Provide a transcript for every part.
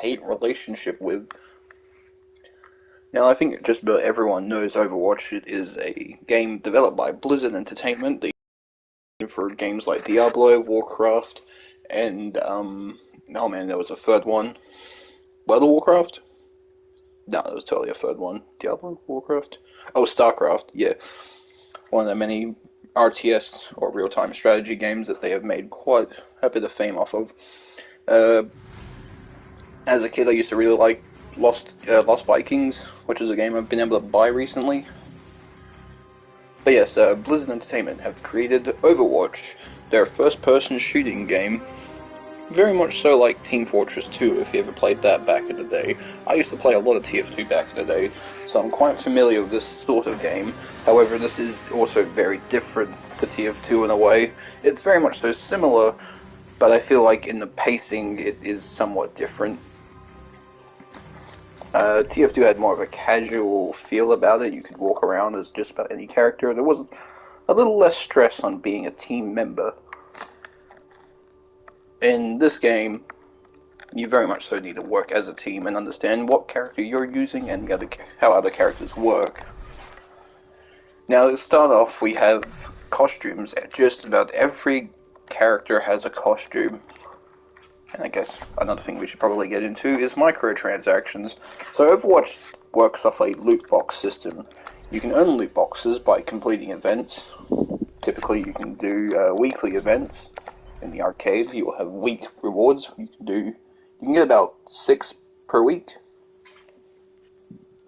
love-hate relationship with. Now, I think just about everyone knows Overwatch. It is a game developed by Blizzard Entertainment. They for games like Diablo, Warcraft, and oh man, there was a third one. World of Warcraft? No, there was totally a third one. Diablo, Warcraft. Oh, StarCraft. Yeah, one of the many RTS or real-time strategy games that they have made quite a bit of fame off of. Uh, as a kid, I used to really like Lost Vikings, which is a game I've been able to buy recently. But yes, Blizzard Entertainment have created Overwatch, their first-person shooting game. Very much so like Team Fortress 2, if you ever played that back in the day. I used to play a lot of TF2 back in the day, so I'm quite familiar with this sort of game. However, this is also very different to TF2 in a way. It's very much so similar, but I feel like in the pacing it is somewhat different. TF2 had more of a casual feel about it. You could walk around as just about any character. There was a little less stress on being a team member. In this game, you very much so need to work as a team and understand what character you're using and how other characters work. Now, to start off, we have costumes. Just about every character has a costume. And I guess another thing we should probably get into is microtransactions. So Overwatch works off a loot box system. You can earn loot boxes by completing events. Typically you can do weekly events. In the arcade you will have week rewards. You can get about 6 per week.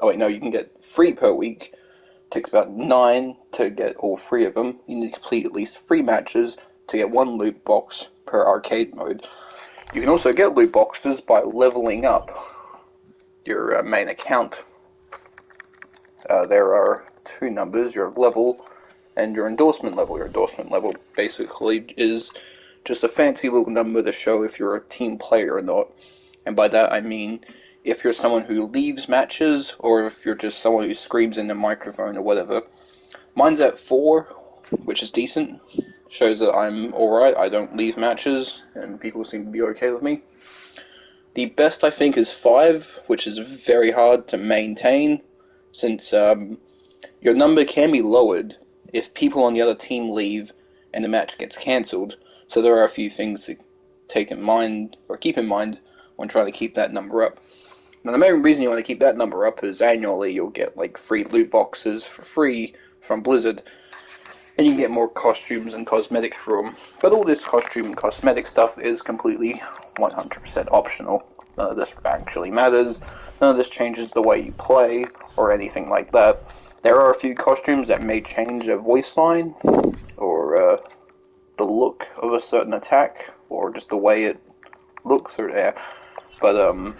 Oh wait, no, you can get 3 per week. It takes about 9 to get all 3 of them. You need to complete at least 3 matches to get 1 loot box per arcade mode. You can also get loot boxes by leveling up your main account. There are 2 numbers, your level and your endorsement level. Your endorsement level basically is just a fancy little number to show if you're a team player or not. And by that I mean if you're someone who leaves matches or if you're just someone who screams in the microphone or whatever. Mine's at 4, which is decent. Shows that I'm alright, I don't leave matches, and people seem to be okay with me. The best, I think, is 5, which is very hard to maintain, since your number can be lowered if people on the other team leave and the match gets cancelled. So there are a few things to take in mind, or keep in mind, when trying to keep that number up. Now, the main reason you want to keep that number up is annually you'll get, like, free loot boxes for free from Blizzard, and you can get more costumes and cosmetics for them. But all this costume and cosmetic stuff is completely 100% optional. None of this actually matters. None of this changes the way you play or anything like that. There are a few costumes that may change a voice line or the look of a certain attack or just the way it looks or but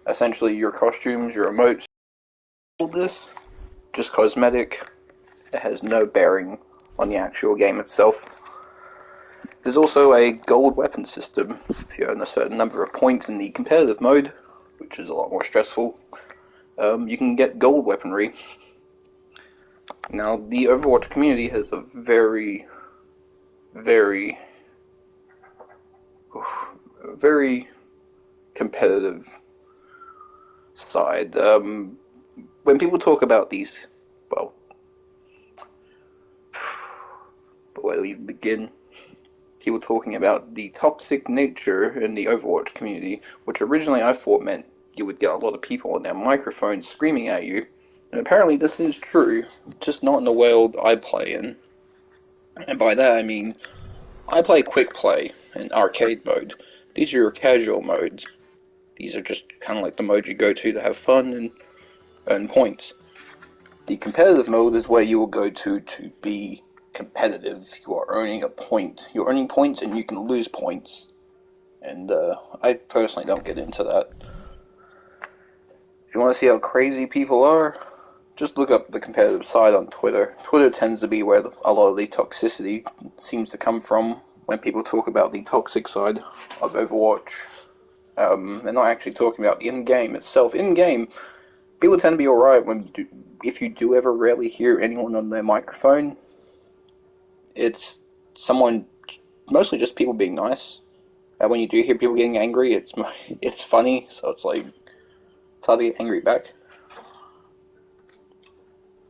essentially your costumes, your emotes, all this just cosmetic. It has no bearing on the actual game itself. There's also a gold weapon system. If you earn a certain number of points in the competitive mode, which is a lot more stressful, you can get gold weaponry. Now, the Overwatch community has a very competitive side. When people talk about these, well, but where do we even begin? People talking about the toxic nature in the Overwatch community, which originally I thought meant you would get a lot of people on their microphones screaming at you, and apparently this is true, just not in the world I play in. And by that I mean, I play quick play and arcade mode. These are your casual modes. These are just kind of like the mode you go to have fun and earn points. The competitive mode is where you will go to be competitive. You are earning a point. You're earning points and you can lose points. And I personally don't get into that. If you want to see how crazy people are, just look up the competitive side on Twitter. Twitter tends to be where a lot of the toxicity seems to come from when people talk about the toxic side of Overwatch. They're not actually talking about in-game itself. In-game, people tend to be alright if you do ever rarely hear anyone on their microphone. It's someone, mostly just people being nice. when you do hear people getting angry, it's funny, so it's like, it's hard to get angry back.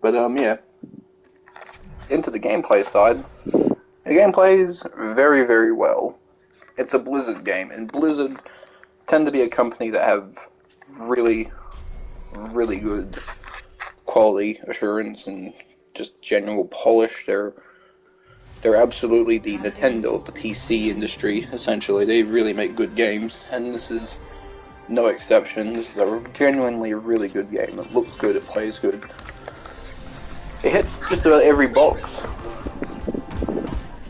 But, yeah. Into the gameplay side. The game plays very, very well. It's a Blizzard game, and Blizzard tend to be a company that have really, really good quality assurance and just general polish. They're absolutely the Nintendo of the PC industry, essentially. They really make good games, and this is no exception. This is a genuinely really good game. It looks good, it plays good. It hits just about every box.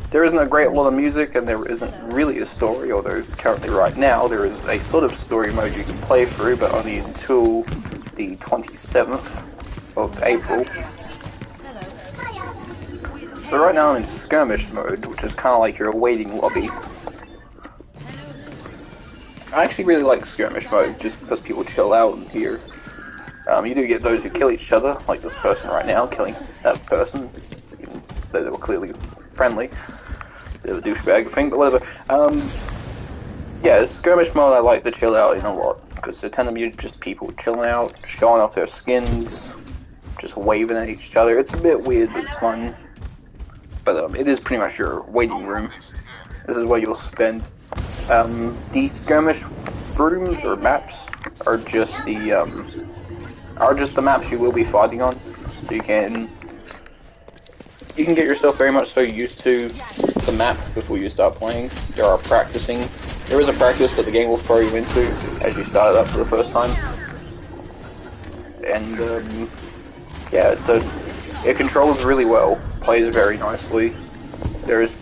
There isn't a great lot of music, and there isn't really a story, although currently right now there is a sort of story mode you can play through, but only until the 27th of April. So right now I'm in skirmish mode, which is kind of like your waiting lobby. I actually really like skirmish mode, just because people chill out here. You do get those who kill each other, like this person right now, killing that person, even though they were clearly friendly. Bit of a douchebag thing, but whatever. Yeah, skirmish mode I like to chill out in a lot, because they tend to be just people chilling out, showing off their skins, just waving at each other. It's a bit weird, but it's fun. But it is pretty much your waiting room. This is where you'll spend. The skirmish rooms or maps are just the maps you will be fighting on, so you can get yourself very much so used to the map before you start playing. There is a practice that the game will throw you into as you start it up for the first time. And yeah, it controls really well, plays very nicely. There is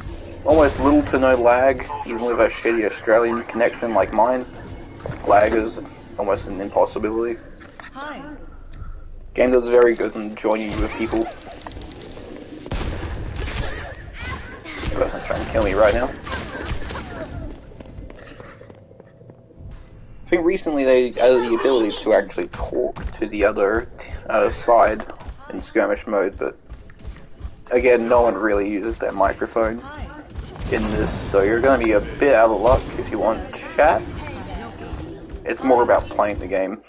almost little to no lag, even with a shitty Australian connection like mine. Lag is almost an impossibility. Hi. Game does very good in joining you with people. Person's trying to kill me right now. I think recently they added the ability to actually talk to the other side in skirmish mode, but again, no one really uses their microphone in this, so you're going to be a bit out of luck if you want chats. It's more about playing the game.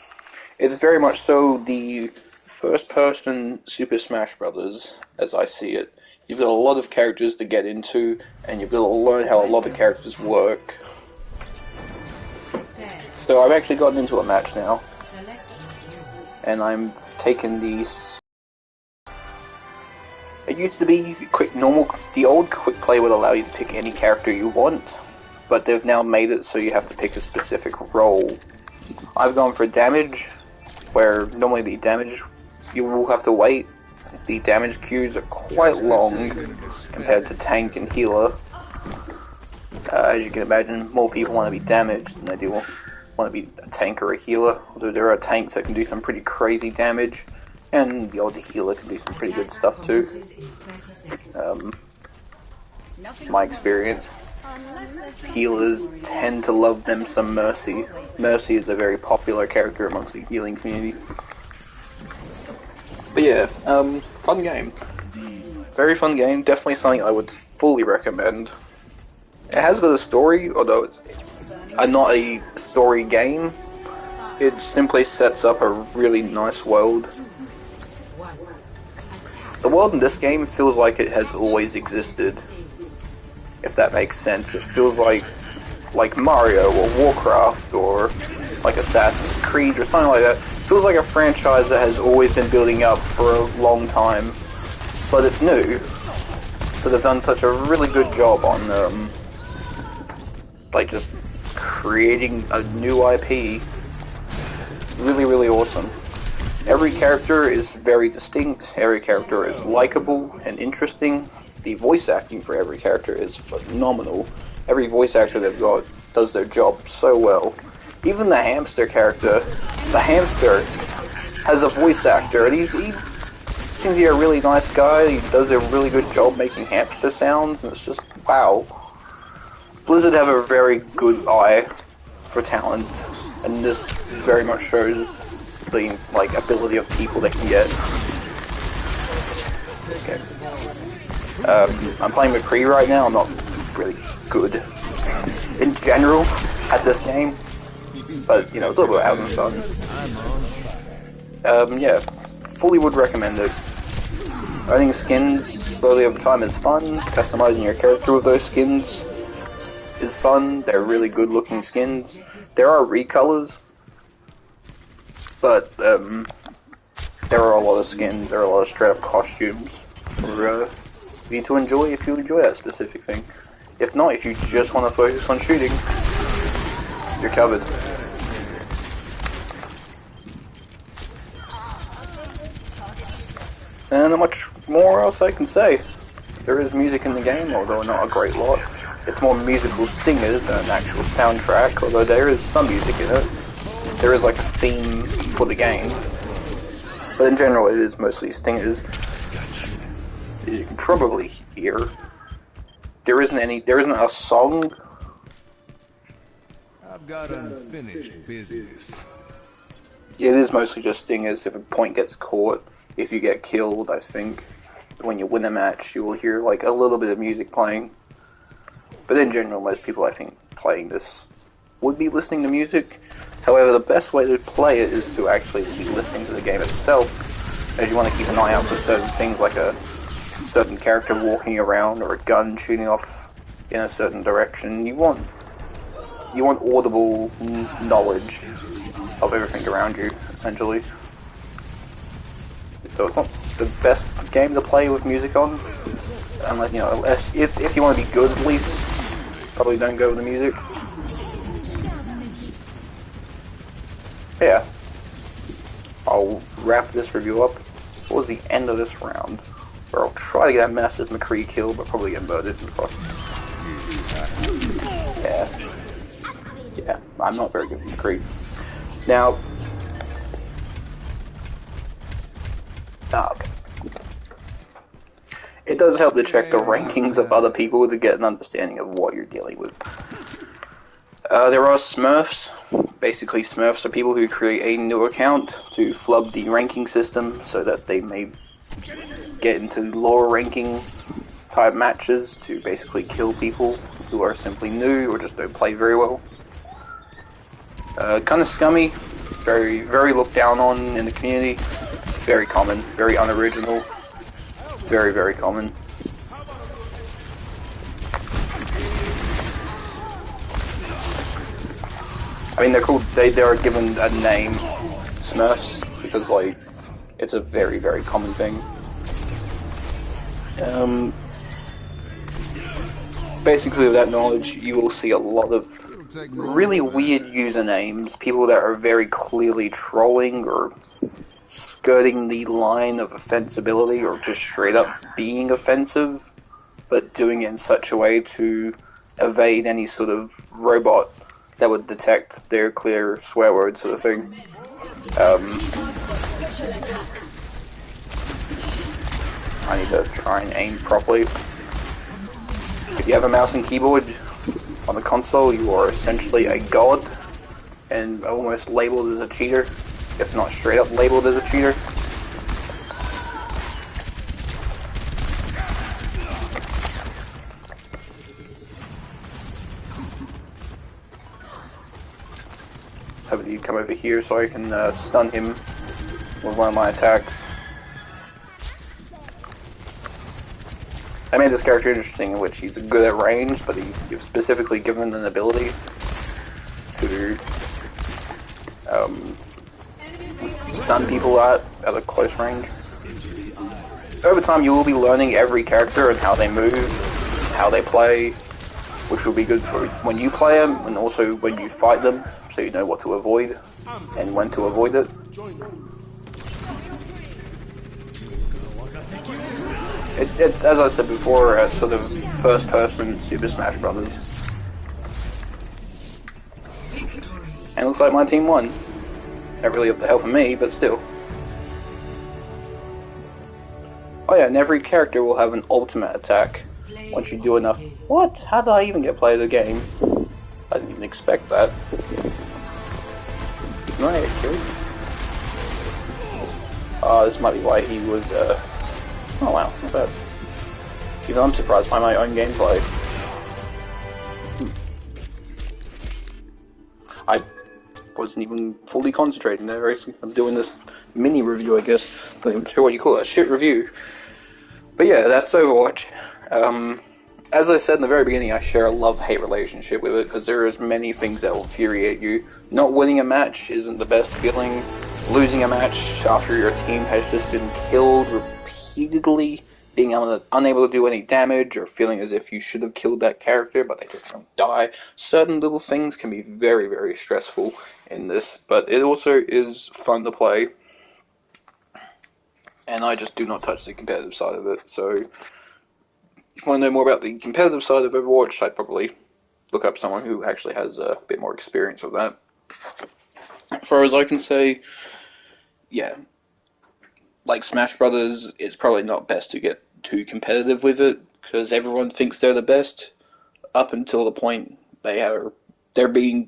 It's very much so the first-person Super Smash Brothers, as I see it. You've got a lot of characters to get into, and you've got to learn how a lot of characters work. So I've actually gotten into a match now, and I'm taking these. It used to be the old quick play would allow you to pick any character you want, but they've now made it so you have to pick a specific role. I've gone for damage, where normally the damage you will have to wait. The damage queues are quite long compared to tank and healer. As you can imagine, more people want to be damaged than they do want to be a tank or a healer. Although there are tanks that can do some pretty crazy damage, and the old healer can do some pretty good stuff too. My experience, healers tend to love them some Mercy. Mercy is a very popular character amongst the healing community. But yeah, fun game. Very fun game, definitely something I would fully recommend. It has got a story, although it's not a story game. It simply sets up a really nice world. The world in this game feels like it has always existed, if that makes sense. It feels like Mario or Warcraft or like Assassin's Creed or something like that. It feels like a franchise that has always been building up for a long time, but it's new. So they've done such a really good job on like just creating a new IP. Really, really awesome. Every character is very distinct, every character is likable and interesting. The voice acting for every character is phenomenal. Every voice actor they've got does their job so well. Even the hamster character, has a voice actor, and he seems to be a really nice guy. He does a really good job making hamster sounds, and it's just, wow. Blizzard have a very good eye for talent, and this very much shows the ability of people they can get. Okay. I'm playing McCree right now. I'm not really good. in general at this game, but you know, it's a little bit having fun. Yeah, fully would recommend it. Earning skins slowly over time is fun. Customizing your character with those skins is fun. They're really good looking skins. There are recolors, but there are a lot of skins. There are a lot of straight up costumes for you to enjoy if you enjoy that specific thing. If not, if you just want to focus on shooting, you're covered. And not much more else I can say. There is music in the game, although not a great lot. It's more musical stingers than an actual soundtrack, although there is some music in it. There is like a theme for the game. But in general, it is mostly stingers. As you can probably hear, there isn't a song. I've got unfinished business. It is mostly just stingers if a point gets caught. If you get killed, I think, when you win a match, you will hear like a little bit of music playing. But in general, most people, I think, playing this would be listening to music. However, the best way to play it is to actually be listening to the game itself, as you want to keep an eye out for certain things like a certain character walking around or a gun shooting off in a certain direction. You want audible knowledge of everything around you, essentially. So it's not the best game to play with music on, unless, you know, if you want to be good at least, probably don't go with the music. Yeah, I'll wrap this review up towards the end of this round, where I'll try to get a massive McCree kill, but probably get murdered in the process. Yeah, I'm not very good at McCree. Now, okay. It does help to check the rankings of other people to get an understanding of what you're dealing with. There are Smurfs. Basically, Smurfs are people who create a new account to flub the ranking system so that they may get into lower ranking type matches to basically kill people who are simply new or just don't play very well. Kind of scummy, very, very looked down on in the community. Very common, very unoriginal, very, very common. I mean, they're called, they are given a name, Smurfs, because, like, it's a very, very common thing. Basically, with that knowledge, you will see a lot of really weird usernames, people that are very clearly trolling or skirting the line of offensibility or just straight up being offensive, but doing it in such a way to evade any sort of robot that would detect their clear swear words sort of thing. I need to try and aim properly. If you have a mouse and keyboard on the console, you are essentially a god and almost labeled as a cheater, if not straight up labeled as a cheater. Somebody come over here so I can stun him with one of my attacks. I made this character interesting in which he's good at range, but he's specifically given an ability to stun people at a close range. Over time you will be learning every character and how they move, how they play, which will be good for when you play them and also when you fight them, so you know what to avoid and when to avoid it. It's, as I said before, a sort of first-person Super Smash Brothers. And it looks like my team won. Not really with the help of me, but still. Oh yeah, and every character will have an ultimate attack once you do enough. What? How did I even get played the game? I didn't even expect that. Didn't I get killed? Oh, this might be why he was, oh wow, not bad. Even I'm surprised by my own gameplay. I wasn't even fully concentrating there. I'm doing this mini review, I guess. Not even sure what you call it, a shit review. But yeah, that's Overwatch. As I said in the very beginning, I share a love-hate relationship with it, because there is many things that will infuriate you. Not winning a match isn't the best feeling. Losing a match after your team has just been killed repeatedly, being unable to do any damage, or feeling as if you should have killed that character, but they just don't die. Certain little things can be very, very stressful in this, but it also is fun to play. And I just do not touch the competitive side of it, so if you want to know more about the competitive side of Overwatch, I'd probably look up someone who actually has a bit more experience with that. As far as I can say, yeah, like Smash Brothers, it's probably not best to get too competitive with it, because everyone thinks they're the best, up until the point they're being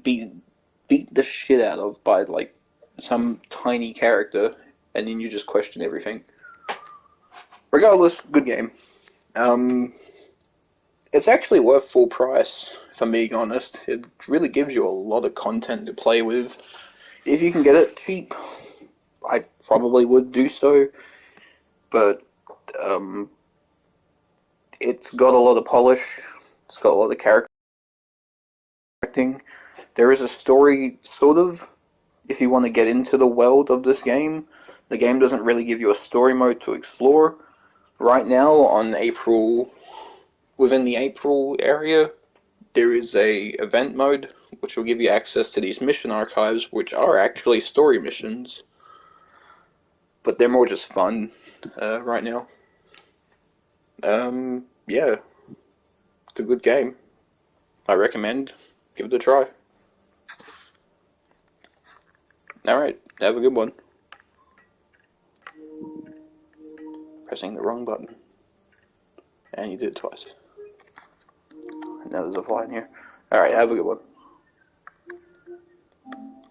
beat the shit out of by like some tiny character, and then you just question everything. Regardless, good game. Um, It's actually worth full price, if I'm being honest. It really gives you a lot of content to play with. If you can get it cheap, I probably would do so, but um, it's got a lot of polish. It's got a lot of character acting. There is a story, sort of, if you want to get into the world of this game. The game doesn't really give you a story mode to explore. Right now, within the April area, there is a event mode which will give you access to these mission archives, which are actually story missions, but they're more just fun right now. Yeah, it's a good game. I recommend. Give it a try. Alright, have a good one. Pressing the wrong button. And you did it twice. Now there's a fly in here. Alright, have a good one.